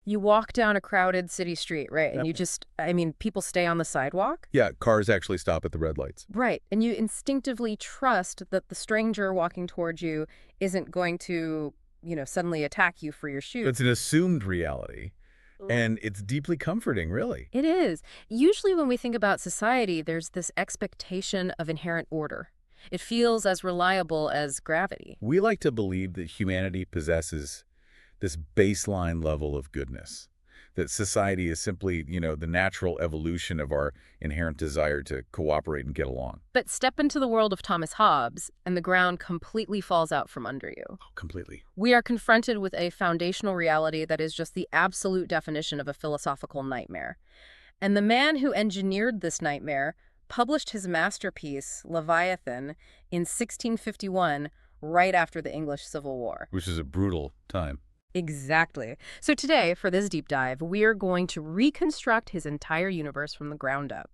You walk down a crowded city street, right? And Yep. you just, I mean, people stay on the sidewalk. Yeah, cars actually stop at the red lights. Right. And you instinctively trust that the stranger walking towards you isn't going to, suddenly attack you for your shoes. It's an assumed reality, and it's deeply comforting, really. It is. Usually when we think about society, there's this expectation of inherent order. It feels as reliable as gravity. We like to believe that humanity possesses this baseline level of goodness, that society is simply, the natural evolution of our inherent desire to cooperate and get along. But step into the world of Thomas Hobbes, and the ground completely falls out from under you. Oh, completely. We are confronted with a foundational reality that is just the absolute definition of a philosophical nightmare. And the man who engineered this nightmare published his masterpiece, Leviathan, in 1651, right after the English Civil War. Which is a brutal time. Exactly. So today, for this deep dive, we're going to reconstruct his entire universe from the ground up.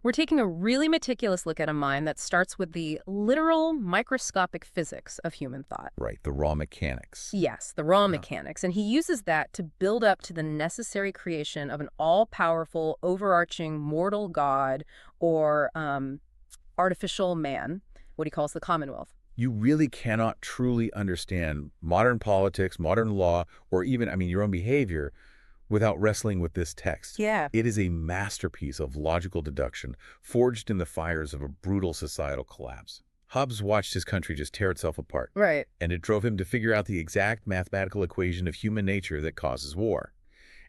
We're taking a really meticulous look at a mind that starts with the literal microscopic physics of human thought. Right, the raw mechanics. Yes, the raw mechanics. And he uses that to build up to the necessary creation of an all-powerful, overarching mortal god or artificial man, what he calls the Commonwealth. You really cannot truly understand modern politics, modern law, or even, your own behavior without wrestling with this text. Yeah. It is a masterpiece of logical deduction forged in the fires of a brutal societal collapse. Hobbes watched his country just tear itself apart. Right. And it drove him to figure out the exact mathematical equation of human nature that causes war,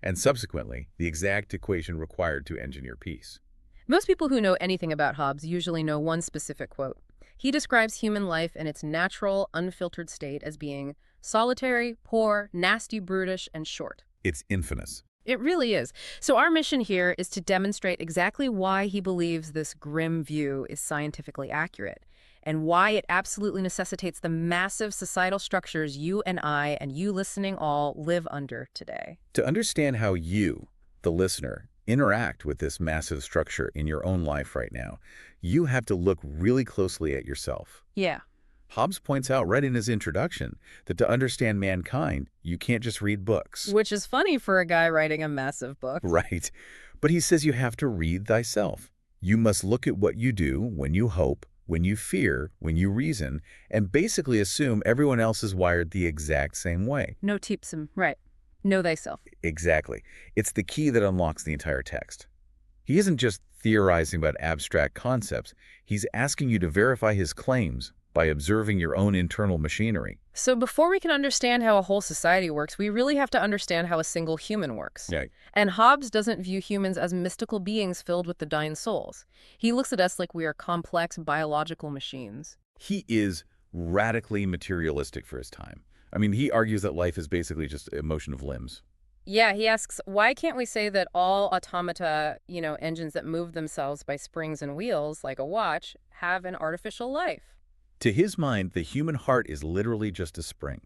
and subsequently, the exact equation required to engineer peace. Most people who know anything about Hobbes usually know one specific quote. He describes human life in its natural, unfiltered state as being solitary, poor, nasty, brutish, and short. It's infamous. It really is. So our mission here is to demonstrate exactly why he believes this grim view is scientifically accurate, and why it absolutely necessitates the massive societal structures you and I and you listening all live under today. To understand how you, the listener, interact with this massive structure in your own life right now, you have to look really closely at yourself. Yeah. Hobbes points out right in his introduction that to understand mankind, you can't just read books. Which is funny for a guy writing a massive book. Right. But he says you have to read thyself. You must look at what you do when you hope, when you fear, when you reason, and basically assume everyone else is wired the exact same way. No teepsum. Right. Know thyself. Exactly. It's the key that unlocks the entire text. He isn't just theorizing about abstract concepts. He's asking you to verify his claims by observing your own internal machinery. So before we can understand how a whole society works, we really have to understand how a single human works. Yeah. And Hobbes doesn't view humans as mystical beings filled with divine souls. He looks at us like we are complex biological machines. He is radically materialistic for his time. He argues that life is basically just a motion of limbs. Yeah, he asks, why can't we say that all automata, engines that move themselves by springs and wheels, like a watch, have an artificial life? To his mind, the human heart is literally just a spring.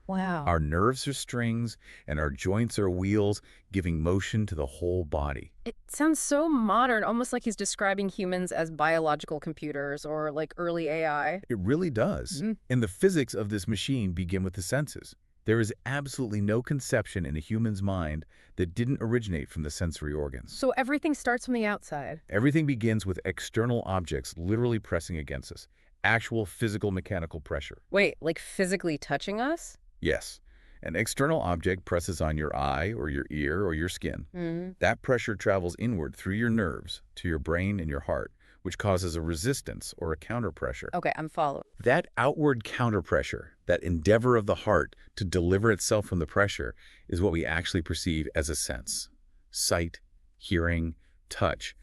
Wow. Our nerves are strings, and our joints are wheels, giving motion to the whole body. It sounds so modern, almost like he's describing humans as biological computers or like early AI. It really does. And the physics of this machine begin with the senses. There is absolutely no conception in a human's mind that didn't originate from the sensory organs. So everything starts from the outside. Everything begins with external objects literally pressing against us. Actual physical mechanical pressure. Wait, like physically touching us? Yes. An external object presses on your eye or your ear or your skin. That pressure travels inward through your nerves to your brain and your heart, which causes a resistance or a counterpressure. Okay, I'm following. That outward counterpressure, that endeavor of the heart to deliver itself from the pressure, is what we actually perceive as a sense. Sight, hearing, touch.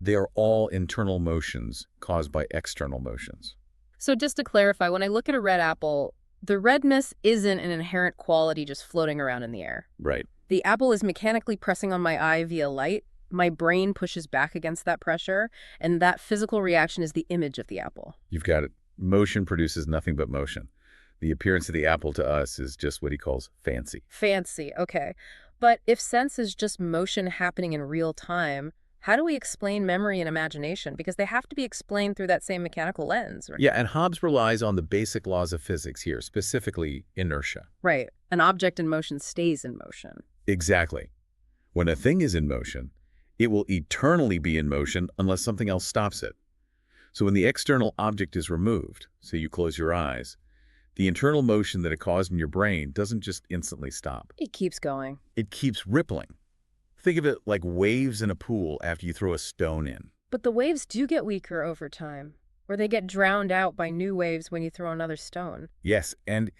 They are all internal motions caused by external motions. So just to clarify, when I look at a red apple, the redness isn't an inherent quality just floating around in the air. Right. The apple is mechanically pressing on my eye via light. My brain pushes back against that pressure, and that physical reaction is the image of the apple. You've got it. Motion produces nothing but motion. The appearance of the apple to us is just what he calls fancy. Fancy, okay. But if sense is just motion happening in real time, how do we explain memory and imagination? Because they have to be explained through that same mechanical lens, right? Yeah, and Hobbes relies on the basic laws of physics here, specifically inertia. Right. An object in motion stays in motion. Exactly. When a thing is in motion, it will eternally be in motion unless something else stops it. So when the external object is removed, say you close your eyes, the internal motion that it caused in your brain doesn't just instantly stop. It keeps going. It keeps rippling. Think of it like waves in a pool after you throw a stone in. But the waves do get weaker over time, or they get drowned out by new waves when you throw another stone. Yes, and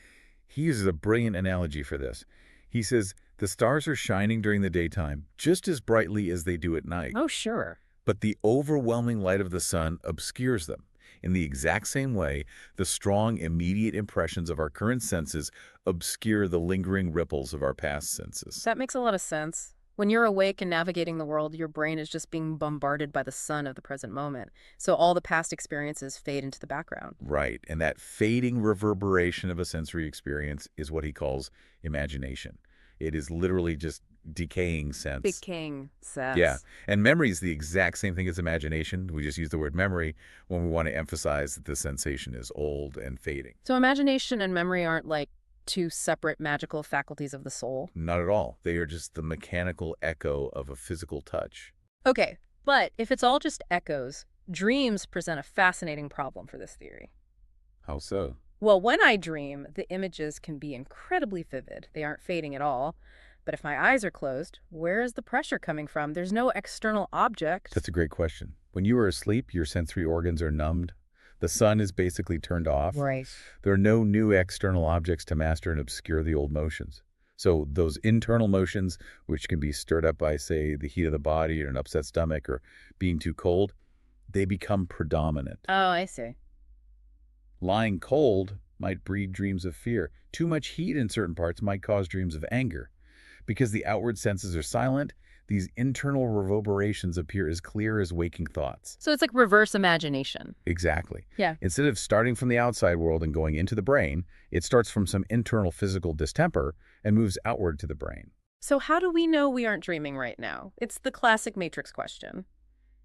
he uses a brilliant analogy for this. He says, the stars are shining during the daytime just as brightly as they do at night. Oh, sure. But the overwhelming light of the sun obscures them. In the exact same way, the strong, immediate impressions of our current senses obscure the lingering ripples of our past senses. That makes a lot of sense. When you're awake and navigating the world, your brain is just being bombarded by the sun of the present moment. So all the past experiences fade into the background. Right, and that fading reverberation of a sensory experience is what he calls imagination. It is literally just decaying sense. Decaying sense. Yeah, and memory is the exact same thing as imagination. We just use the word memory when we want to emphasize that the sensation is old and fading. So imagination and memory aren't like two separate magical faculties of the soul? Not at all. They are just the mechanical echo of a physical touch. Okay, but if it's all just echoes, dreams present a fascinating problem for this theory. How so? Well, when I dream, the images can be incredibly vivid. They aren't fading at all. But if my eyes are closed, where is the pressure coming from? There's no external object. That's a great question. When you are asleep, your sensory organs are numbed. The sun is basically turned off. Right. There are no new external objects to master and obscure the old motions. So those internal motions, which can be stirred up by, say, the heat of the body or an upset stomach or being too cold, they become predominant. Oh, I see. Lying cold might breed dreams of fear. Too much heat in certain parts might cause dreams of anger. Because the outward senses are silent, these internal reverberations appear as clear as waking thoughts. So it's like reverse imagination. Exactly. Yeah. Instead of starting from the outside world and going into the brain, it starts from some internal physical distemper and moves outward to the brain. So how do we know we aren't dreaming right now? It's the classic Matrix question.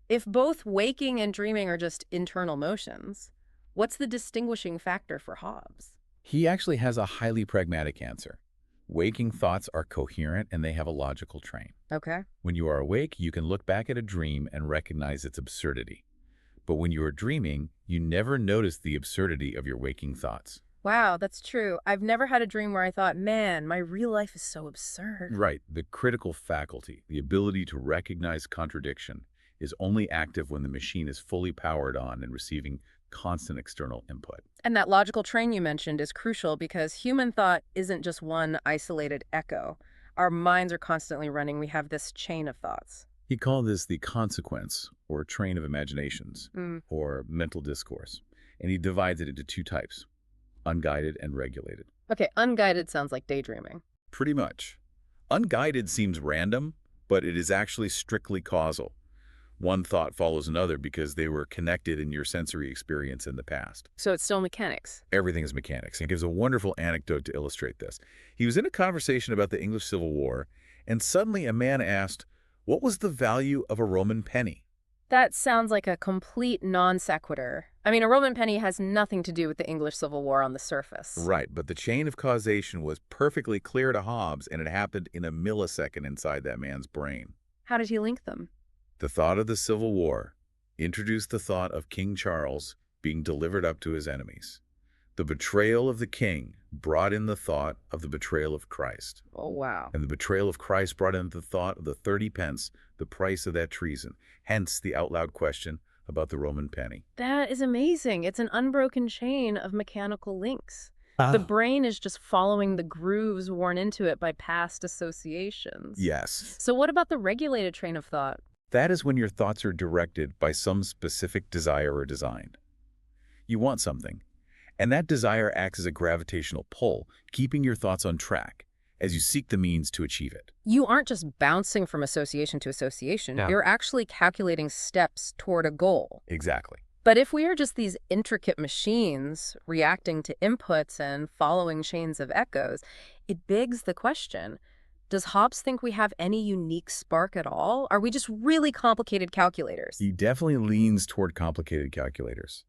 If both waking and dreaming are just internal motions, what's the distinguishing factor for Hobbes? He actually has a highly pragmatic answer. Waking thoughts are coherent and they have a logical train. Okay. When you are awake, you can look back at a dream and recognize its absurdity. But when you are dreaming, you never notice the absurdity of your waking thoughts. Wow, that's true. I've never had a dream where I thought, man, my real life is so absurd. Right. The critical faculty, the ability to recognize contradiction, is only active when the machine is fully powered on and receiving constant external input. And that logical train you mentioned is crucial because human thought isn't just one isolated echo. Our minds are constantly running. We have this chain of thoughts. He called this the consequence, or train of imaginations, or mental discourse. And he divides it into two types, unguided and regulated. Okay, unguided sounds like daydreaming. Pretty much. Unguided seems random, but it is actually strictly causal. One thought follows another because they were connected in your sensory experience in the past. So it's still mechanics. Everything is mechanics. He gives a wonderful anecdote to illustrate this. He was in a conversation about the English Civil War, and suddenly a man asked, what was the value of a Roman penny? That sounds like a complete non sequitur. I mean, a Roman penny has nothing to do with the English Civil War on the surface. Right, but the chain of causation was perfectly clear to Hobbes, and it happened in a millisecond inside that man's brain. How did he link them? The thought of the Civil War introduced the thought of King Charles being delivered up to his enemies. The betrayal of the king brought in the thought of the betrayal of Christ. Oh, wow. And the betrayal of Christ brought in the thought of the 30 pence, the price of that treason. Hence the out loud question about the Roman penny. That is amazing. It's an unbroken chain of mechanical links. The brain is just following the grooves worn into it by past associations. Yes. So what about the regulated train of thought? That is when your thoughts are directed by some specific desire or design. You want something, and that desire acts as a gravitational pull, keeping your thoughts on track as you seek the means to achieve it. You aren't just bouncing from association to association. No. You're actually calculating steps toward a goal. Exactly. But if we are just these intricate machines reacting to inputs and following chains of echoes, it begs the question, does Hobbes think we have any unique spark at all? Are we just really complicated calculators? He definitely leans toward complicated calculators.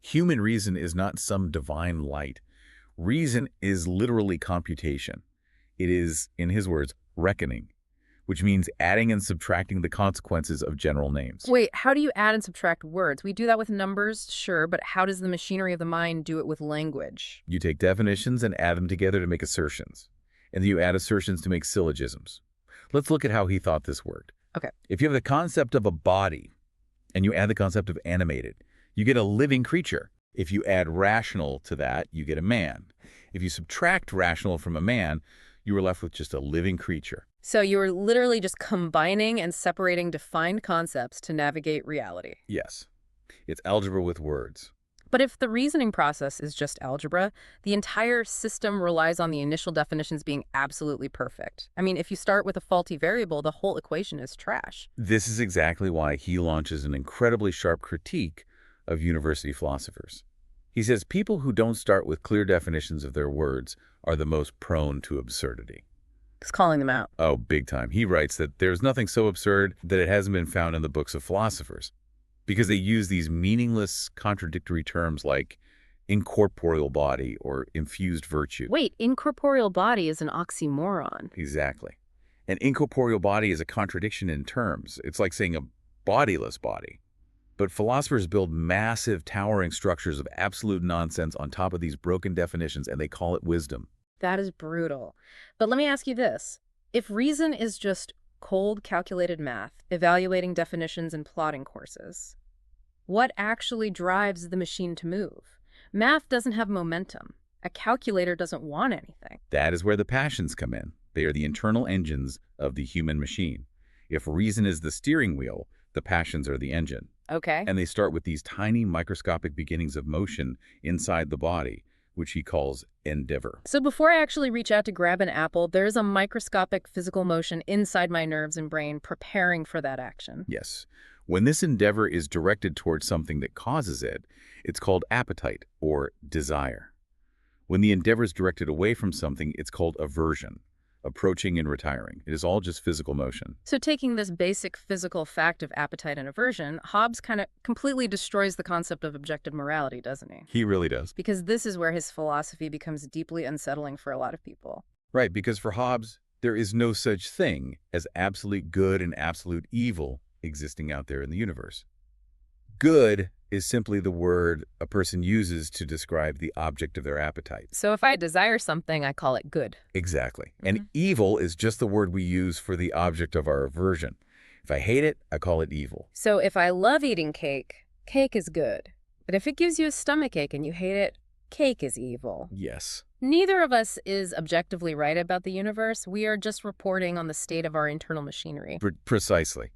Human reason is not some divine light. Reason is literally computation. It is, in his words, reckoning, which means adding and subtracting the consequences of general names. Wait, how do you add and subtract words? We do that with numbers, sure, but how does the machinery of the mind do it with language? You take definitions and add them together to make assertions, and then you add assertions to make syllogisms. Let's look at how he thought this worked. Okay. If you have the concept of a body and you add the concept of animated, you get a living creature. If you add rational to that, you get a man. If you subtract rational from a man, you are left with just a living creature. So you're literally just combining and separating defined concepts to navigate reality. Yes. It's algebra with words. But if the reasoning process is just algebra, the entire system relies on the initial definitions being absolutely perfect. I mean, if you start with a faulty variable, the whole equation is trash. This is exactly why he launches an incredibly sharp critique of university philosophers. He says people who don't start with clear definitions of their words are the most prone to absurdity. He's calling them out. Oh, big time. He writes that there's nothing so absurd that it hasn't been found in the books of philosophers, because they use these meaningless, contradictory terms like incorporeal body or infused virtue. Wait, incorporeal body is an oxymoron. Exactly. An incorporeal body is a contradiction in terms. It's like saying a bodiless body. But philosophers build massive, towering structures of absolute nonsense on top of these broken definitions, and they call it wisdom. That is brutal. But let me ask you this. If reason is just cold, calculated math, evaluating definitions and plotting courses, what actually drives the machine to move? Math doesn't have momentum. A calculator doesn't want anything. That is where the passions come in. They are the internal engines of the human machine. If reason is the steering wheel, the passions are the engine. Okay. And they start with these tiny microscopic beginnings of motion inside the body, which he calls endeavor. So before I actually reach out to grab an apple, there's a microscopic physical motion inside my nerves and brain preparing for that action. Yes. When this endeavor is directed towards something that causes it, it's called appetite or desire. When the endeavor is directed away from something, it's called aversion, approaching and retiring. It is all just physical motion. So taking this basic physical fact of appetite and aversion, Hobbes kind of completely destroys the concept of objective morality, doesn't he? He really does. Because this is where his philosophy becomes deeply unsettling for a lot of people. Right, because for Hobbes, there is no such thing as absolute good and absolute evil existing out there in the universe. Good is simply the word a person uses to describe the object of their appetite. So if I desire something, I call it good. Exactly. And evil is just the word we use for the object of our aversion. If I hate it, I call it evil. So if I love eating cake, cake is good. But if it gives you a stomachache and you hate it, cake is evil. Yes. Neither of us is objectively right about the universe. We are just reporting on the state of our internal machinery. Precisely.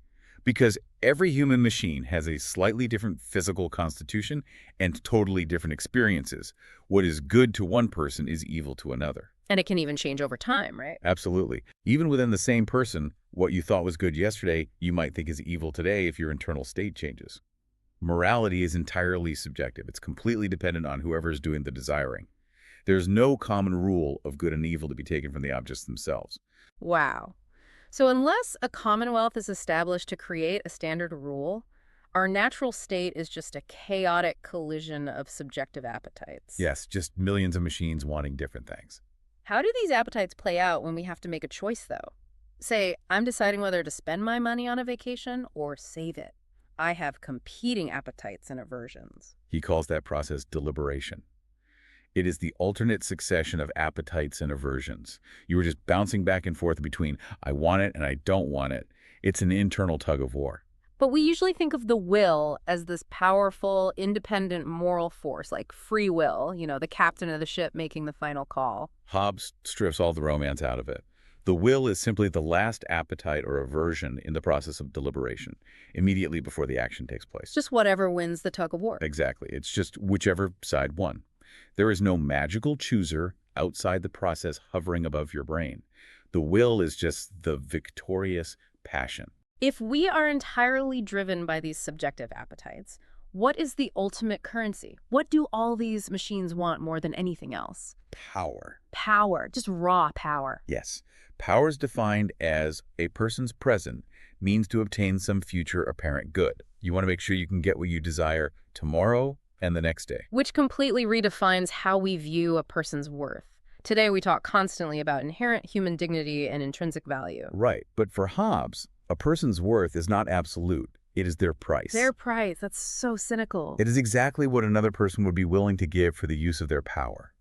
Because every human machine has a slightly different physical constitution and totally different experiences. What is good to one person is evil to another. And it can even change over time, right? Absolutely. Even within the same person, what you thought was good yesterday, you might think is evil today if your internal state changes. Morality is entirely subjective. It's completely dependent on whoever is doing the desiring. There's no common rule of good and evil to be taken from the objects themselves. Wow. So unless a commonwealth is established to create a standard rule, our natural state is just a chaotic collision of subjective appetites. Yes, just millions of machines wanting different things. How do these appetites play out when we have to make a choice, though? Say, I'm deciding whether to spend my money on a vacation or save it. I have competing appetites and aversions. He calls that process deliberation. It is the alternate succession of appetites and aversions. You are just bouncing back and forth between I want it and I don't want it. It's an internal tug of war. But we usually think of the will as this powerful, independent moral force, like free will, the captain of the ship making the final call. Hobbes strips all the romance out of it. The will is simply the last appetite or aversion in the process of deliberation, immediately before the action takes place. Just whatever wins the tug of war. Exactly. It's just whichever side won. There is no magical chooser outside the process hovering above your brain. The will is just the victorious passion. If we are entirely driven by these subjective appetites, what is the ultimate currency? What do all these machines want more than anything else? Power. Power, just raw power. Yes. Power is defined as a person's present means to obtain some future apparent good. You want to make sure you can get what you desire tomorrow and the next day. Which completely redefines how we view a person's worth. Today we talk constantly about inherent human dignity and intrinsic value. Right. But for Hobbes, a person's worth is not absolute. It is their price. Their price, that's so cynical. It is exactly what another person would be willing to give for the use of their power.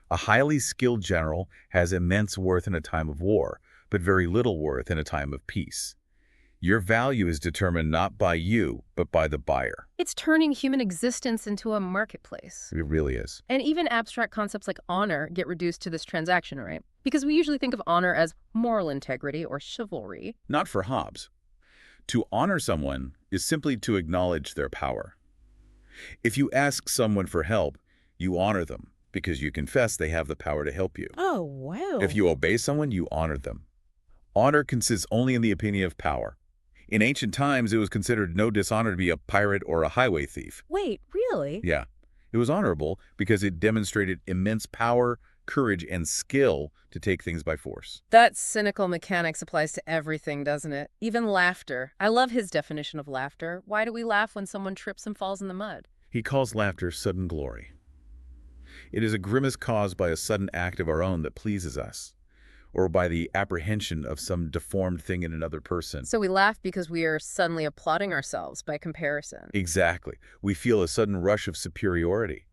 A highly skilled general has immense worth in a time of war, but very little worth in a time of peace. Your value is determined not by you, but by the buyer. It's turning human existence into a marketplace. It really is. And even abstract concepts like honor get reduced to this transaction, right? Because we usually think of honor as moral integrity or chivalry. Not for Hobbes. To honor someone is simply to acknowledge their power. If you ask someone for help, you honor them because you confess they have the power to help you. Oh, wow. If you obey someone, you honor them. Honor consists only in the opinion of power. In ancient times, it was considered no dishonor to be a pirate or a highway thief. Wait, really? Yeah. It was honorable because it demonstrated immense power, courage, and skill to take things by force. That cynical mechanics applies to everything, doesn't it? Even laughter. I love his definition of laughter. Why do we laugh when someone trips and falls in the mud? He calls laughter sudden glory. It is a grimace caused by a sudden act of our own that pleases us, or by the apprehension of some deformed thing in another person. So we laugh because we are suddenly applauding ourselves by comparison. Exactly. We feel a sudden rush of superiority.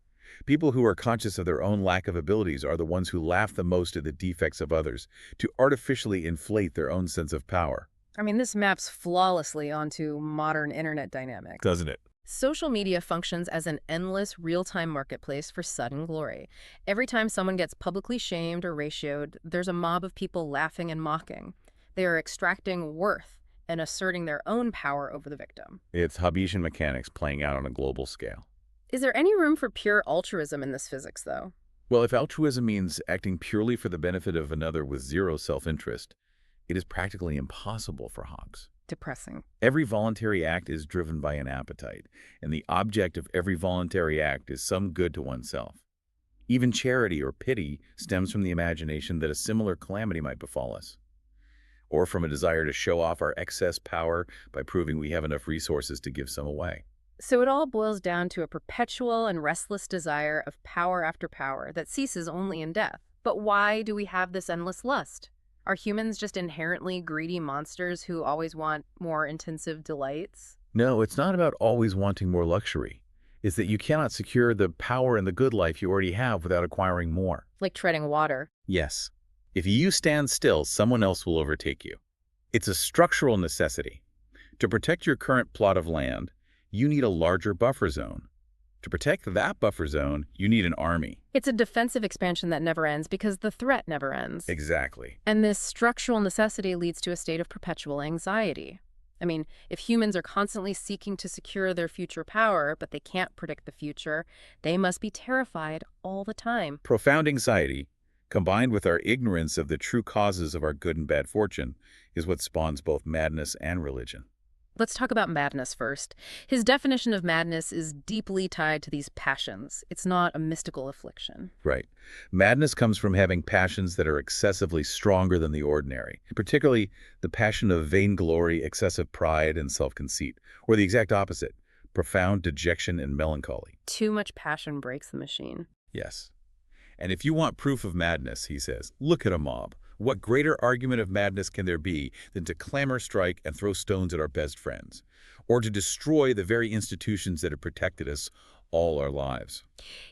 People who are conscious of their own lack of abilities are the ones who laugh the most at the defects of others, to artificially inflate their own sense of power. I mean, this maps flawlessly onto modern internet dynamics. Doesn't it? Social media functions as an endless, real-time marketplace for sudden glory. Every time someone gets publicly shamed or ratioed, there's a mob of people laughing and mocking. They are extracting worth and asserting their own power over the victim. It's Hobbesian mechanics playing out on a global scale. Is there any room for pure altruism in this physics, though? Well, if altruism means acting purely for the benefit of another with zero self-interest, it is practically impossible for Hobbes. Depressing. Every voluntary act is driven by an appetite, and the object of every voluntary act is some good to oneself. Even charity or pity stems from the imagination that a similar calamity might befall us, or from a desire to show off our excess power by proving we have enough resources to give some away. So it all boils down to a perpetual and restless desire of power after power that ceases only in death. But why do we have this endless lust? Are humans just inherently greedy monsters who always want more intensive delights? No, it's not about always wanting more luxury. It's that you cannot secure the power and the good life you already have without acquiring more. Like treading water. Yes. If you stand still, someone else will overtake you. It's a structural necessity. To protect your current plot of land, you need a larger buffer zone. To protect that buffer zone, you need an army. It's a defensive expansion that never ends because the threat never ends. Exactly. And this structural necessity leads to a state of perpetual anxiety. I mean, if humans are constantly seeking to secure their future power, but they can't predict the future, they must be terrified all the time. Profound anxiety, combined with our ignorance of the true causes of our good and bad fortune, is what spawns both madness and religion. Let's talk about madness first. His definition of madness is deeply tied to these passions. It's not a mystical affliction. Right. Madness comes from having passions that are excessively stronger than the ordinary, particularly the passion of vainglory, excessive pride, and self-conceit, or the exact opposite, profound dejection and melancholy. Too much passion breaks the machine. Yes. And if you want proof of madness, he says, look at a mob. What greater argument of madness can there be than to clamor, strike, and throw stones at our best friends, or to destroy the very institutions that have protected us all our lives?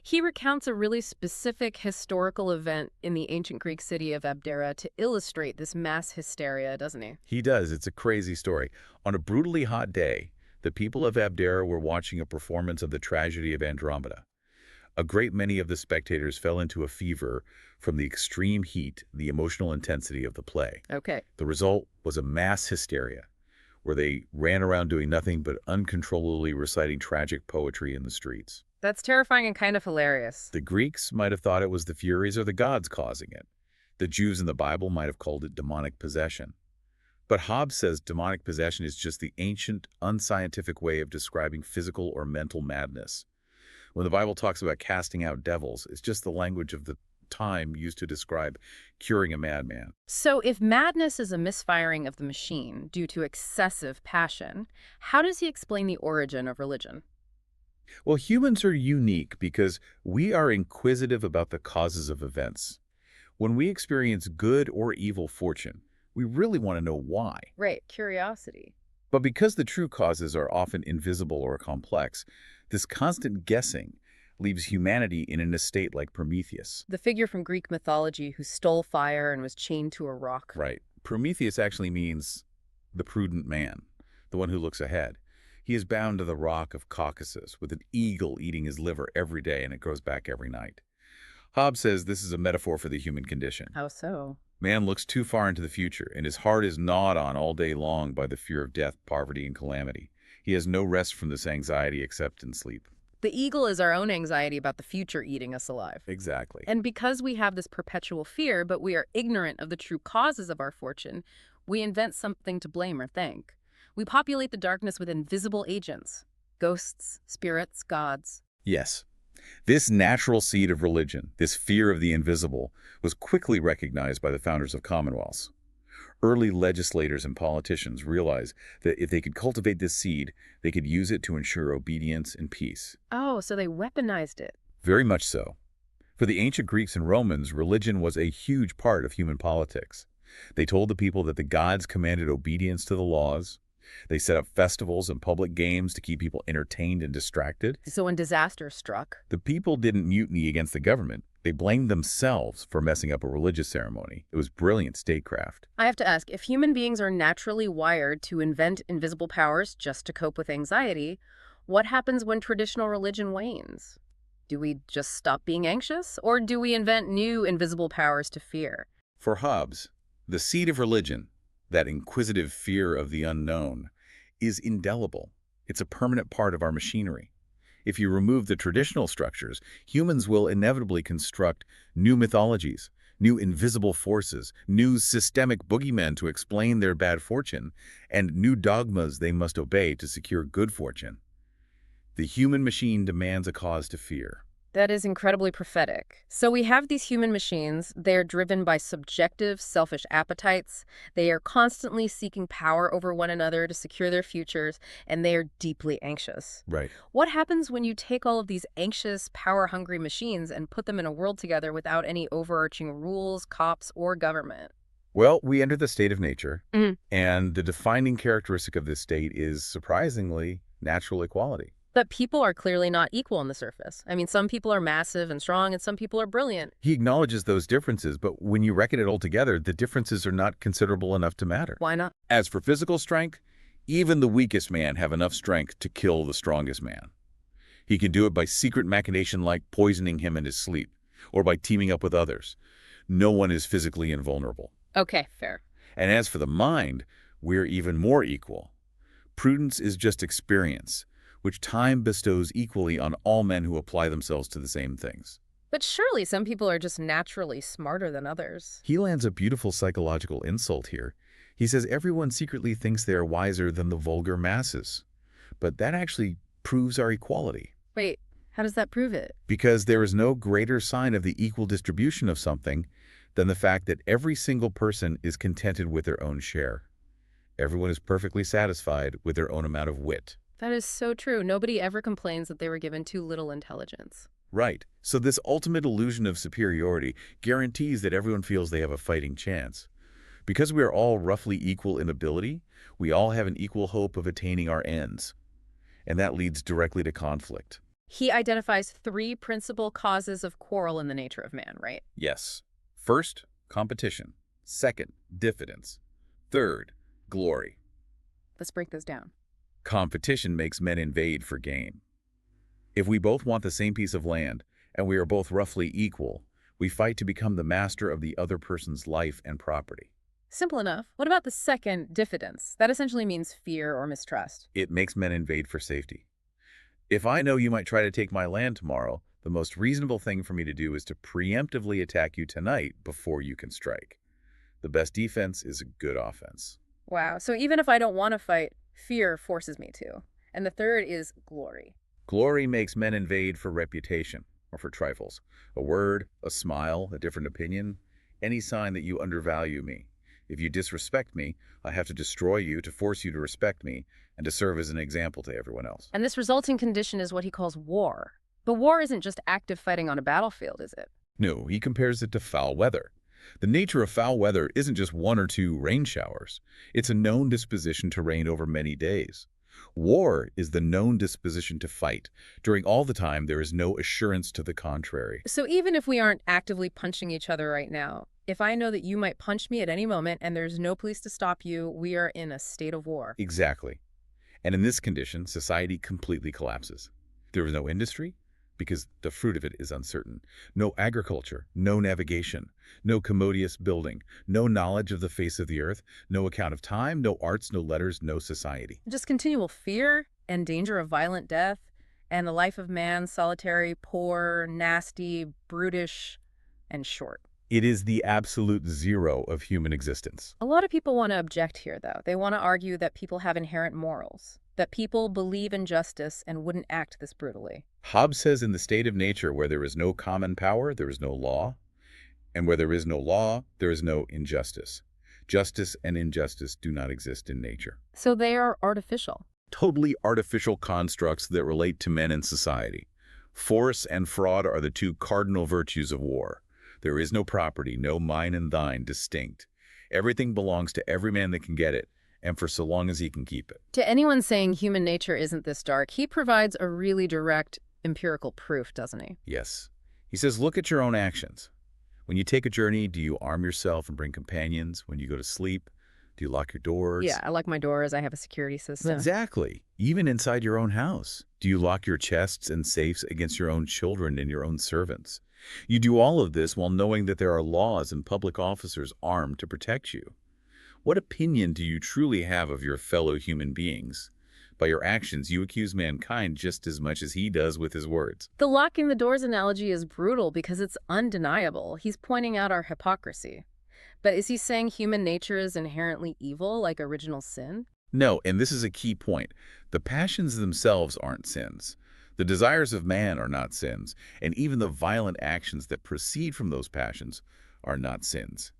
He recounts a really specific historical event in the ancient Greek city of Abdera to illustrate this mass hysteria, doesn't he? He does. It's a crazy story. On a brutally hot day, the people of Abdera were watching a performance of the tragedy of Andromeda. A great many of the spectators fell into a fever from the extreme heat, the emotional intensity of the play. Okay. The result was a mass hysteria, where they ran around doing nothing but uncontrollably reciting tragic poetry in the streets. That's terrifying and kind of hilarious. The Greeks might have thought it was the Furies or the gods causing it. The Jews in the Bible might have called it demonic possession. But Hobbes says demonic possession is just the ancient, unscientific way of describing physical or mental madness. When the Bible talks about casting out devils, it's just the language of the time used to describe curing a madman. So if madness is a misfiring of the machine due to excessive passion, how does he explain the origin of religion? Well, humans are unique because we are inquisitive about the causes of events. When we experience good or evil fortune, we really want to know why. Right, curiosity. But because the true causes are often invisible or complex, this constant guessing leaves humanity in an estate like Prometheus. The figure from Greek mythology who stole fire and was chained to a rock. Right. Prometheus actually means the prudent man, the one who looks ahead. He is bound to the rock of Caucasus with an eagle eating his liver every day, and it grows back every night. Hobbes says this is a metaphor for the human condition. How so? Man looks too far into the future, and his heart is gnawed on all day long by the fear of death, poverty, and calamity. He has no rest from this anxiety except in sleep. The eagle is our own anxiety about the future eating us alive. Exactly. And because we have this perpetual fear, but we are ignorant of the true causes of our fortune, we invent something to blame or thank. We populate the darkness with invisible agents, ghosts, spirits, gods. Yes. This natural seed of religion, this fear of the invisible, was quickly recognized by the founders of commonwealths. Early legislators and politicians realized that if they could cultivate this seed, they could use it to ensure obedience and peace. Oh, so they weaponized it. Very much so. For the ancient Greeks and Romans, religion was a huge part of human politics. They told the people that the gods commanded obedience to the laws. They set up festivals and public games to keep people entertained and distracted. So when disaster struck, The people didn't mutiny against the government. They blamed themselves for messing up a religious ceremony. It was brilliant statecraft. I have to ask, if human beings are naturally wired to invent invisible powers just to cope with anxiety, what happens when traditional religion wanes? Do we just stop being anxious, or do we invent new invisible powers to fear? For Hobbes, the seed of religion, that inquisitive fear of the unknown, is indelible. It's a permanent part of our machinery. If you remove the traditional structures, humans will inevitably construct new mythologies, new invisible forces, new systemic boogeymen to explain their bad fortune, and new dogmas they must obey to secure good fortune. The human machine demands a cause to fear. That is incredibly prophetic. So we have these human machines. They are driven by subjective, selfish appetites. They are constantly seeking power over one another to secure their futures, and they are deeply anxious. Right. What happens when you take all of these anxious, power-hungry machines and put them in a world together without any overarching rules, cops, or government? Well, we enter the state of nature, Mhm. and the defining characteristic of this state is, surprisingly, natural equality. But people are clearly not equal on the surface. I mean, some people are massive and strong, and some people are brilliant. He acknowledges those differences, but when you reckon it all together, the differences are not considerable enough to matter. Why not? As for physical strength, even the weakest man have enough strength to kill the strongest man. He can do it by secret machination like poisoning him in his sleep, or by teaming up with others. No one is physically invulnerable. Okay, fair. And as for the mind, we're even more equal. Prudence is just experience, which time bestows equally on all men who apply themselves to the same things. But surely some people are just naturally smarter than others. He lands a beautiful psychological insult here. He says everyone secretly thinks they are wiser than the vulgar masses. But that actually proves our equality. Wait, how does that prove it? Because there is no greater sign of the equal distribution of something than the fact that every single person is contented with their own share. Everyone is perfectly satisfied with their own amount of wit. That is so true. Nobody ever complains that they were given too little intelligence. Right. So this ultimate illusion of superiority guarantees that everyone feels they have a fighting chance. Because we are all roughly equal in ability, we all have an equal hope of attaining our ends. And that leads directly to conflict. He identifies 3 principal causes of quarrel in the nature of man, right? Yes. First, competition. Second, diffidence. Third, glory. Let's break this down. Competition makes men invade for gain. If we both want the same piece of land, and we are both roughly equal, we fight to become the master of the other person's life and property. Simple enough. What about the second, diffidence? That essentially means fear or mistrust. It makes men invade for safety. If I know you might try to take my land tomorrow, the most reasonable thing for me to do is to preemptively attack you tonight before you can strike. The best defense is a good offense. Wow. So even if I don't want to fight, fear forces me to. And the third is glory. Glory makes men invade for reputation, or for trifles. A word, a smile, a different opinion, any sign that you undervalue me. If you disrespect me, I have to destroy you to force you to respect me and to serve as an example to everyone else. And this resulting condition is what he calls war. But war isn't just active fighting on a battlefield, is it? No, he compares it to foul weather. The nature of foul weather isn't just one or two rain showers. It's a known disposition to rain over many days. War is the known disposition to fight. During all the time, there is no assurance to the contrary. So even if we aren't actively punching each other right now, if I know that you might punch me at any moment and there's no police to stop you, we are in a state of war. Exactly. And in this condition, society completely collapses. There is no industry, because the fruit of it is uncertain. No agriculture, no navigation, no commodious building, no knowledge of the face of the earth, no account of time, no arts, no letters, no society. Just continual fear and danger of violent death, and the life of man solitary, poor, nasty, brutish, and short. It is the absolute zero of human existence. A lot of people want to object here, though. They want to argue that people have inherent morals, that people believe in justice and wouldn't act this brutally. Hobbes says in the state of nature where there is no common power, there is no law, and where there is no law, there is no injustice. Justice and injustice do not exist in nature. So they are artificial. Totally artificial constructs that relate to men and society. Force and fraud are the two cardinal virtues of war. There is no property, no mine and thine distinct. Everything belongs to every man that can get it, and for so long as he can keep it. To anyone saying human nature isn't this dark, he provides a really direct empirical proof, doesn't he? Yes. He says, look at your own actions. When you take a journey, do you arm yourself and bring companions? When you go to sleep, do you lock your doors? Yeah, I lock my doors. I have a security system. Exactly. Even inside your own house. Do you lock your chests and safes against your own children and your own servants? You do all of this while knowing that there are laws and public officers armed to protect you. What opinion do you truly have of your fellow human beings? By your actions, you accuse mankind just as much as he does with his words. The locking the doors analogy is brutal because it's undeniable. He's pointing out our hypocrisy. But is he saying human nature is inherently evil, like original sin? No, and this is a key point. The passions themselves aren't sins. The desires of man are not sins, and even the violent actions that proceed from those passions are not sins,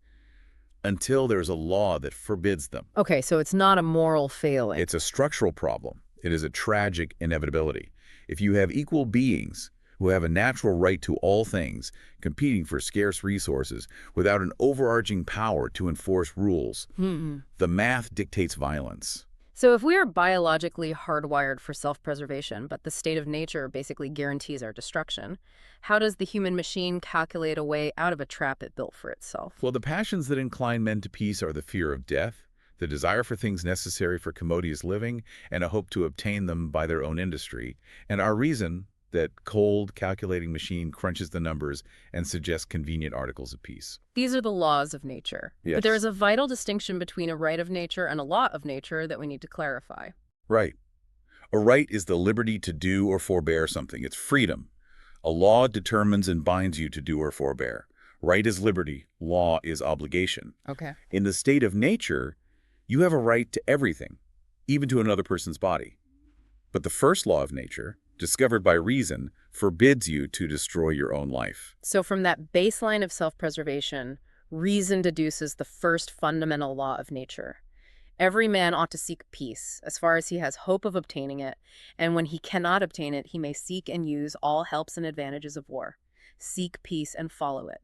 until there's a law that forbids them. Okay, so it's not a moral failing. It's a structural problem. It is a tragic inevitability. If you have equal beings who have a natural right to all things, competing for scarce resources, without an overarching power to enforce rules, the math dictates violence. So if we are biologically hardwired for self-preservation, but the state of nature basically guarantees our destruction, how does the human machine calculate a way out of a trap it built for itself? Well, the passions that incline men to peace are the fear of death, the desire for things necessary for commodious living, and a hope to obtain them by their own industry, and our reason that cold, calculating machine crunches the numbers and suggests convenient articles of peace. These are the laws of nature. Yes. But there is a vital distinction between a right of nature and a law of nature that we need to clarify. Right. A right is the liberty to do or forbear something. It's freedom. A law determines and binds you to do or forbear. Right is liberty. Law is obligation. Okay. In the state of nature, you have a right to everything, even to another person's body. But the first law of nature, discovered by reason, forbids you to destroy your own life. So from that baseline of self-preservation, reason deduces the first fundamental law of nature. Every man ought to seek peace, as far as he has hope of obtaining it, and when he cannot obtain it, he may seek and use all helps and advantages of war. Seek peace and follow it.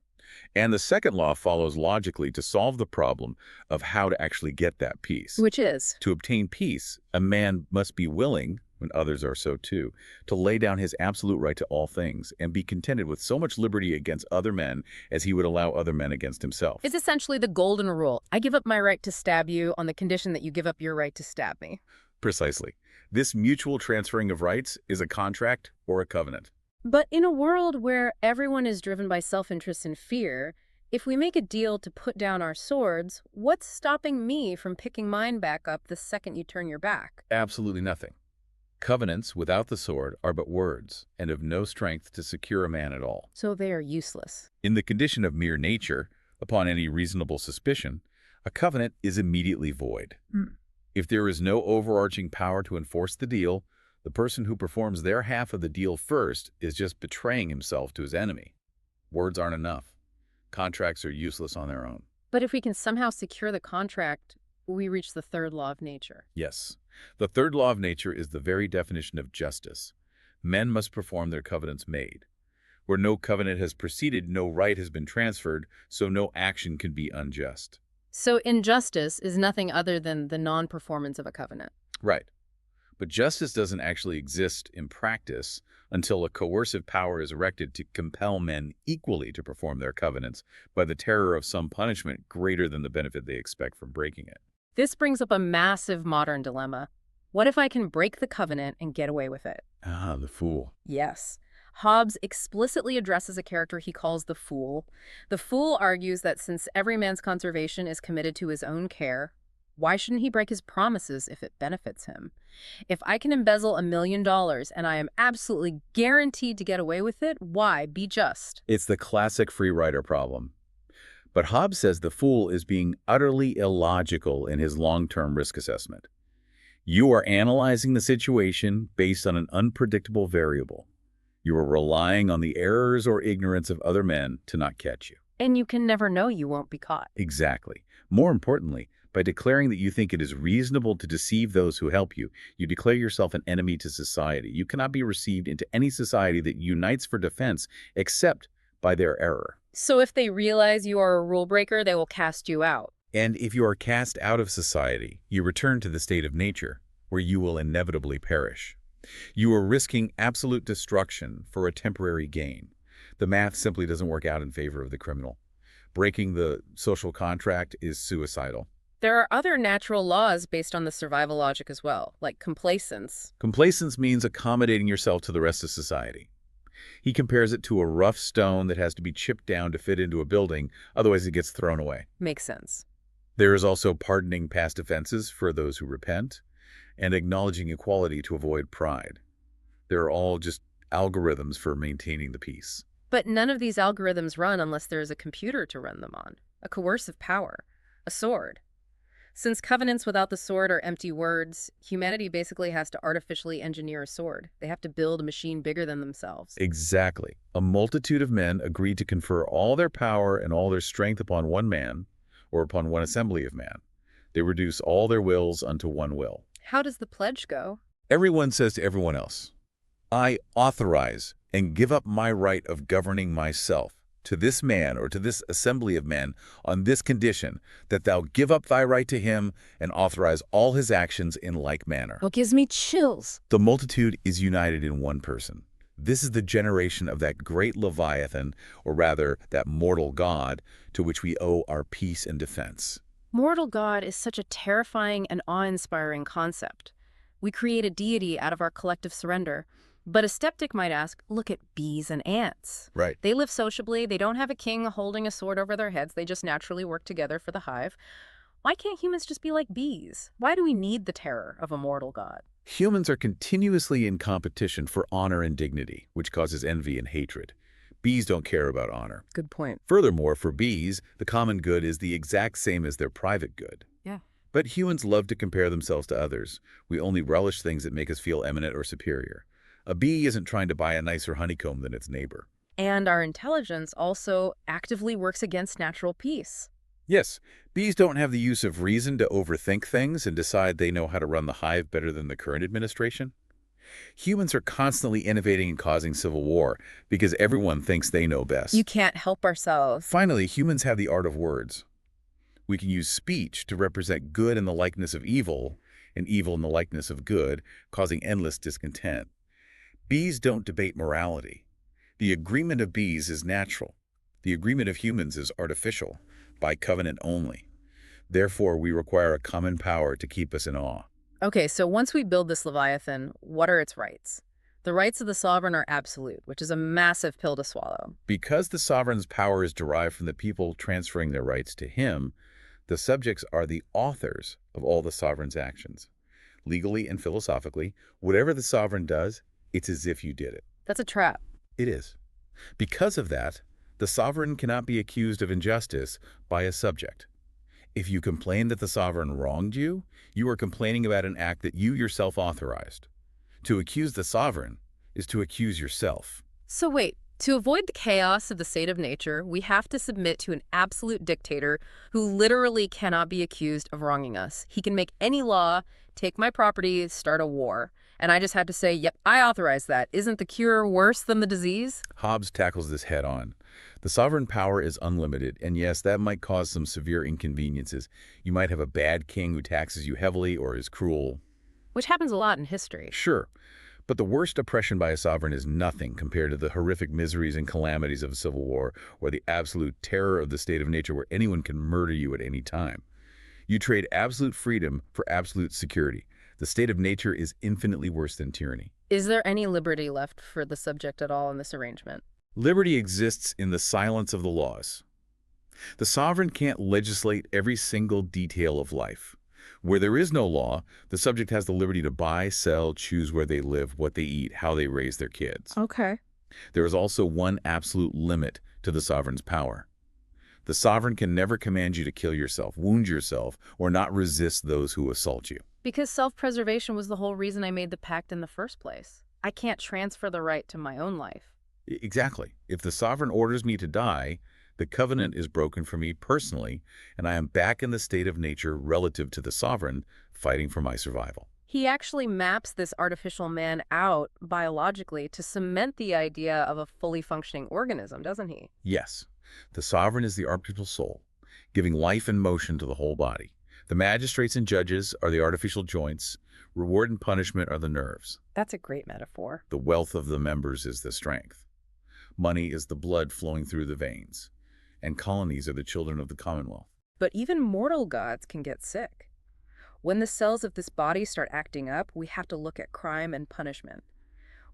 And the second law follows logically to solve the problem of how to actually get that peace. Which is? To obtain peace, a man must be willing, when others are so too, to lay down his absolute right to all things and be contented with so much liberty against other men as he would allow other men against himself. It's essentially the golden rule. I give up my right to stab you on the condition that you give up your right to stab me. Precisely. This mutual transferring of rights is a contract or a covenant. But in a world where everyone is driven by self-interest and fear, if we make a deal to put down our swords, what's stopping me from picking mine back up the second you turn your back? Absolutely nothing. Covenants without the sword are but words, and of no strength to secure a man at all. So they are useless. In the condition of mere nature, upon any reasonable suspicion, a covenant is immediately void. If there is no overarching power to enforce the deal, the person who performs their half of the deal first is just betraying himself to his enemy. Words aren't enough. Contracts are useless on their own. But if we can somehow secure the contract, we reach the third law of nature. Yes. The third law of nature is the very definition of justice. Men must perform their covenants made. Where no covenant has preceded, no right has been transferred, so no action can be unjust. So injustice is nothing other than the non-performance of a covenant. Right. But justice doesn't actually exist in practice until a coercive power is erected to compel men equally to perform their covenants by the terror of some punishment greater than the benefit they expect from breaking it. This brings up a massive modern dilemma. What if I can break the covenant and get away with it? Ah, the fool. Yes. Hobbes explicitly addresses a character he calls the fool. The fool argues that since every man's conservation is committed to his own care, why shouldn't he break his promises if it benefits him? If I can embezzle $1 million and I am absolutely guaranteed to get away with it, why be just? It's the classic free rider problem. But Hobbes says the fool is being utterly illogical in his long-term risk assessment. You are analyzing the situation based on an unpredictable variable. You are relying on the errors or ignorance of other men to not catch you. And you can never know you won't be caught. Exactly. More importantly, by declaring that you think it is reasonable to deceive those who help you, you declare yourself an enemy to society. You cannot be received into any society that unites for defense except by their error. So if they realize you are a rule breaker, they will cast you out. And if you are cast out of society, you return to the state of nature, where you will inevitably perish. You are risking absolute destruction for a temporary gain. The math simply doesn't work out in favor of the criminal. Breaking the social contract is suicidal. There are other natural laws based on the survival logic as well, like complacence. Complacence means accommodating yourself to the rest of society. He compares it to a rough stone that has to be chipped down to fit into a building, otherwise it gets thrown away. Makes sense. There is also pardoning past offenses for those who repent, and acknowledging equality to avoid pride. They're all just algorithms for maintaining the peace. But none of these algorithms run unless there is a computer to run them on, a coercive power, a sword. Since covenants without the sword are empty words, humanity basically has to artificially engineer a sword. They have to build a machine bigger than themselves. Exactly. A multitude of men agreed to confer all their power and all their strength upon one man, or upon one assembly of man. They reduce all their wills unto one will. How does the pledge go? Everyone says to everyone else, I authorize and give up my right of governing myself to this man or to this assembly of men on this condition, that thou give up thy right to him and authorize all his actions in like manner. What gives me chills? The multitude is united in one person. This is the generation of that great Leviathan, or rather that mortal god, to which we owe our peace and defense. Mortal God is such a terrifying and awe-inspiring concept. We create a deity out of our collective surrender. But a skeptic might ask, look at bees and ants. Right. They live sociably. They don't have a king holding a sword over their heads. They just naturally work together for the hive. Why can't humans just be like bees? Why do we need the terror of a mortal god? Humans are continuously in competition for honor and dignity, which causes envy and hatred. Bees don't care about honor. Good point. Furthermore, for bees, the common good is the exact same as their private good. Yeah. But humans love to compare themselves to others. We only relish things that make us feel eminent or superior. A bee isn't trying to buy a nicer honeycomb than its neighbor. And our intelligence also actively works against natural peace. Yes, bees don't have the use of reason to overthink things and decide they know how to run the hive better than the current administration. Humans are constantly innovating and causing civil war because everyone thinks they know best. You can't help ourselves. Finally, humans have the art of words. We can use speech to represent good in the likeness of evil and evil in the likeness of good, causing endless discontent. Bees don't debate morality. The agreement of bees is natural. The agreement of humans is artificial, by covenant only. Therefore, we require a common power to keep us in awe. Okay, so once we build this Leviathan, what are its rights? The rights of the sovereign are absolute, which is a massive pill to swallow. Because the sovereign's power is derived from the people transferring their rights to him, the subjects are the authors of all the sovereign's actions. Legally and philosophically, whatever the sovereign does, it's as if you did it. That's a trap. It is. Because of that, the sovereign cannot be accused of injustice by a subject. If you complain that the sovereign wronged you, you are complaining about an act that you yourself authorized. To accuse the sovereign is to accuse yourself. So wait, to avoid the chaos of the state of nature, we have to submit to an absolute dictator who literally cannot be accused of wronging us. He can make any law, take my property, start a war. and I just had to say, yep, I authorize that. Isn't the cure worse than the disease? Hobbes tackles this head on. The sovereign power is unlimited, and yes, that might cause some severe inconveniences. You might have a bad king who taxes you heavily or is cruel. Which happens a lot in history. Sure, but the worst oppression by a sovereign is nothing compared to the horrific miseries and calamities of a civil war or the absolute terror of the state of nature where anyone can murder you at any time. You trade absolute freedom for absolute security. The state of nature is infinitely worse than tyranny. Is there any liberty left for the subject at all in this arrangement? Liberty exists in the silence of the laws. The sovereign can't legislate every single detail of life. Where there is no law, the subject has the liberty to buy, sell, choose where they live, what they eat, how they raise their kids. Okay. There is also one absolute limit to the sovereign's power. The sovereign can never command you to kill yourself, wound yourself, or not resist those who assault you. Because self-preservation was the whole reason I made the pact in the first place. I can't transfer the right to my own life. Exactly. If the sovereign orders me to die, the covenant is broken for me personally, and I am back in the state of nature relative to the sovereign, fighting for my survival. He actually maps this artificial man out biologically to cement the idea of a fully functioning organism, doesn't he? Yes, the sovereign is the artificial soul, giving life and motion to the whole body. The magistrates and judges are the artificial joints. Reward and punishment are the nerves. That's a great metaphor. The wealth of the members is the strength. Money is the blood flowing through the veins. And colonies are the children of the commonwealth. But even mortal gods can get sick. When the cells of this body start acting up, we have to look at crime and punishment.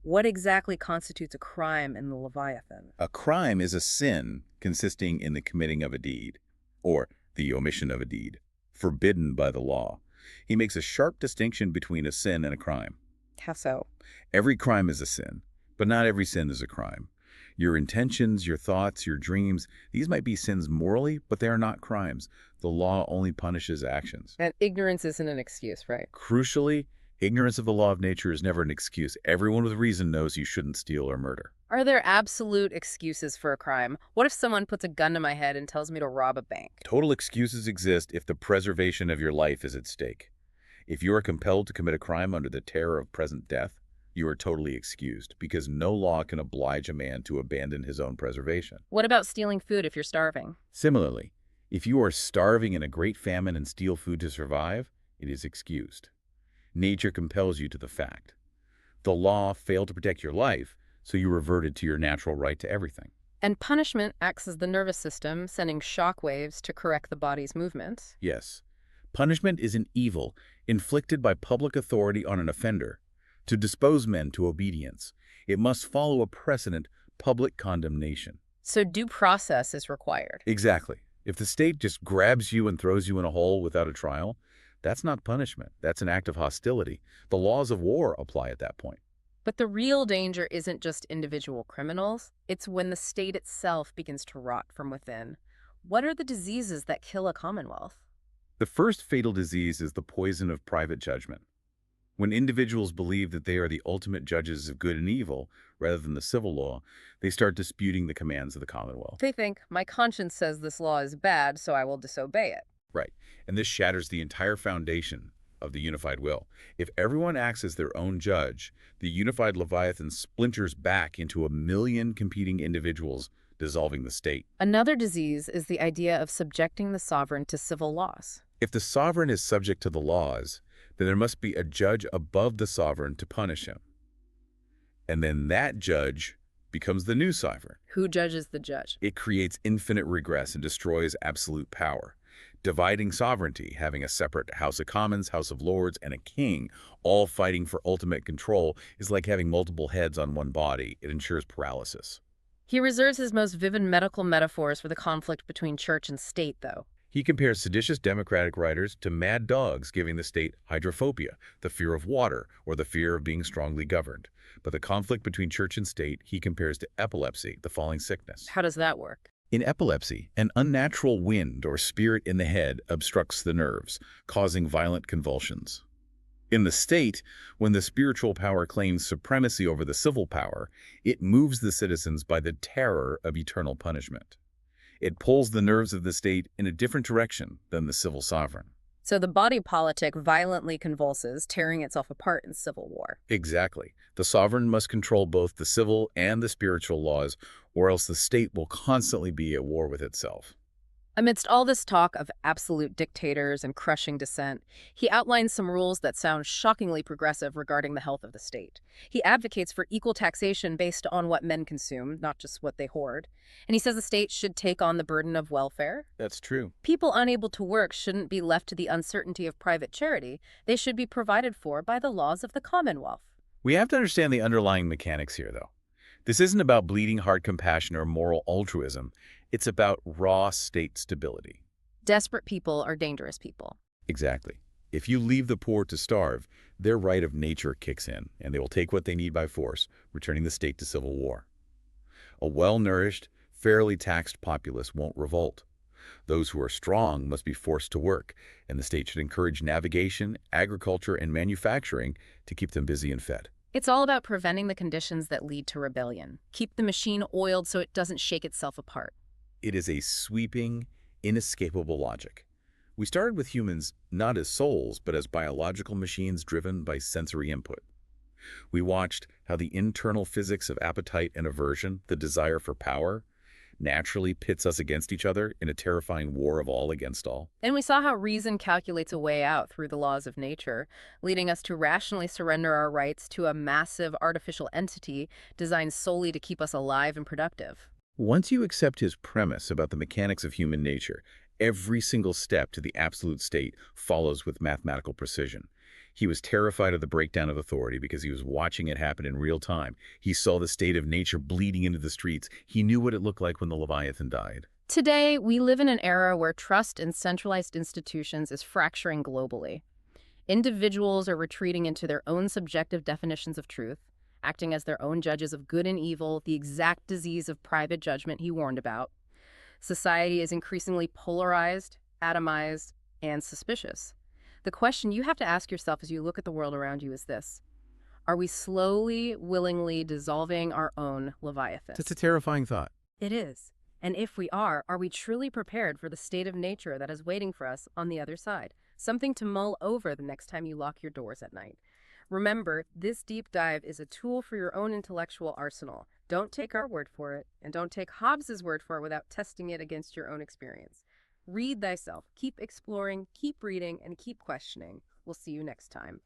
What exactly constitutes a crime in the Leviathan? A crime is a sin consisting in the committing of a deed, or the omission of a deed, forbidden by the law. He makes a sharp distinction between a sin and a crime. How so? Every crime is a sin, but not every sin is a crime. Your intentions, your thoughts, your dreams, these might be sins morally, but they are not crimes. The law only punishes actions. And ignorance isn't an excuse, right? Crucially, ignorance of the law of nature is never an excuse. Everyone with reason knows you shouldn't steal or murder. Are there absolute excuses for a crime? What if someone puts a gun to my head and tells me to rob a bank? Total excuses exist if the preservation of your life is at stake. If you are compelled to commit a crime under the terror of present death, you are totally excused, because no law can oblige a man to abandon his own preservation. What about stealing food if you're starving? Similarly, if you are starving in a great famine and steal food to survive, it is excused. Nature compels you to the fact. The law failed to protect your life, so you reverted to your natural right to everything. And punishment acts as the nervous system, sending shock waves to correct the body's movements. Yes, punishment is an evil inflicted by public authority on an offender to dispose men to obedience. It must follow a precedent, public condemnation. So due process is required. Exactly. If the state just grabs you and throws you in a hole without a trial, that's not punishment. That's an act of hostility. The laws of war apply at that point. But the real danger isn't just individual criminals. It's when the state itself begins to rot from within. What are the diseases that kill a commonwealth? The first fatal disease is the poison of private judgment. When individuals believe that they are the ultimate judges of good and evil, rather than the civil law, they start disputing the commands of the Commonwealth. They think, my conscience says this law is bad, so I will disobey it. Right. And this shatters the entire foundation of the unified will. If everyone acts as their own judge, the unified Leviathan splinters back into a million competing individuals, dissolving the state. Another disease is the idea of subjecting the sovereign to civil laws. If the sovereign is subject to the laws, then there must be a judge above the sovereign to punish him. And then that judge becomes the new sovereign. Who judges the judge? It creates infinite regress and destroys absolute power. Dividing sovereignty, having a separate House of Commons, House of Lords, and a king, all fighting for ultimate control, is like having multiple heads on one body. It ensures paralysis. He reserves his most vivid medical metaphors for the conflict between church and state, though. He compares seditious democratic writers to mad dogs giving the state hydrophobia, the fear of water, or the fear of being strongly governed. But the conflict between church and state he compares to epilepsy, the falling sickness. How does that work? In epilepsy, an unnatural wind or spirit in the head obstructs the nerves, causing violent convulsions. In the state, when the spiritual power claims supremacy over the civil power, it moves the citizens by the terror of eternal punishment. It pulls the nerves of the state in a different direction than the civil sovereign. So the body politic violently convulses, tearing itself apart in civil war. Exactly. The sovereign must control both the civil and the spiritual laws, or else the state will constantly be at war with itself. Amidst all this talk of absolute dictators and crushing dissent, he outlines some rules that sound shockingly progressive regarding the health of the state. He advocates for equal taxation based on what men consume, not just what they hoard. And he says the state should take on the burden of welfare. That's true. People unable to work shouldn't be left to the uncertainty of private charity. They should be provided for by the laws of the Commonwealth. We have to understand the underlying mechanics here, though. This isn't about bleeding heart compassion or moral altruism. It's about raw state stability. Desperate people are dangerous people. Exactly. If you leave the poor to starve, their right of nature kicks in, and they will take what they need by force, returning the state to civil war. A well-nourished, fairly taxed populace won't revolt. Those who are strong must be forced to work, and the state should encourage navigation, agriculture, and manufacturing to keep them busy and fed. It's all about preventing the conditions that lead to rebellion. Keep the machine oiled so it doesn't shake itself apart. It is a sweeping, inescapable logic. We started with humans not as souls, but as biological machines driven by sensory input. We watched how the internal physics of appetite and aversion, the desire for power, naturally pits us against each other in a terrifying war of all against all. And we saw how reason calculates a way out through the laws of nature, leading us to rationally surrender our rights to a massive artificial entity designed solely to keep us alive and productive. Once you accept his premise about the mechanics of human nature, every single step to the absolute state follows with mathematical precision. He was terrified of the breakdown of authority because he was watching it happen in real time. He saw the state of nature bleeding into the streets. He knew what it looked like when the Leviathan died. Today, we live in an era where trust in centralized institutions is fracturing globally. Individuals are retreating into their own subjective definitions of truth, acting as their own judges of good and evil, the exact disease of private judgment he warned about. Society is increasingly polarized, atomized, and suspicious. The question you have to ask yourself as you look at the world around you is this: are we slowly, willingly dissolving our own Leviathan? That's a terrifying thought. It is. And if we are we truly prepared for the state of nature that is waiting for us on the other side? Something to mull over the next time you lock your doors at night. Remember, this deep dive is a tool for your own intellectual arsenal. Don't take our word for it, and don't take Hobbes's word for it without testing it against your own experience. Read Thyself. Keep exploring, keep reading, and keep questioning. We'll see you next time.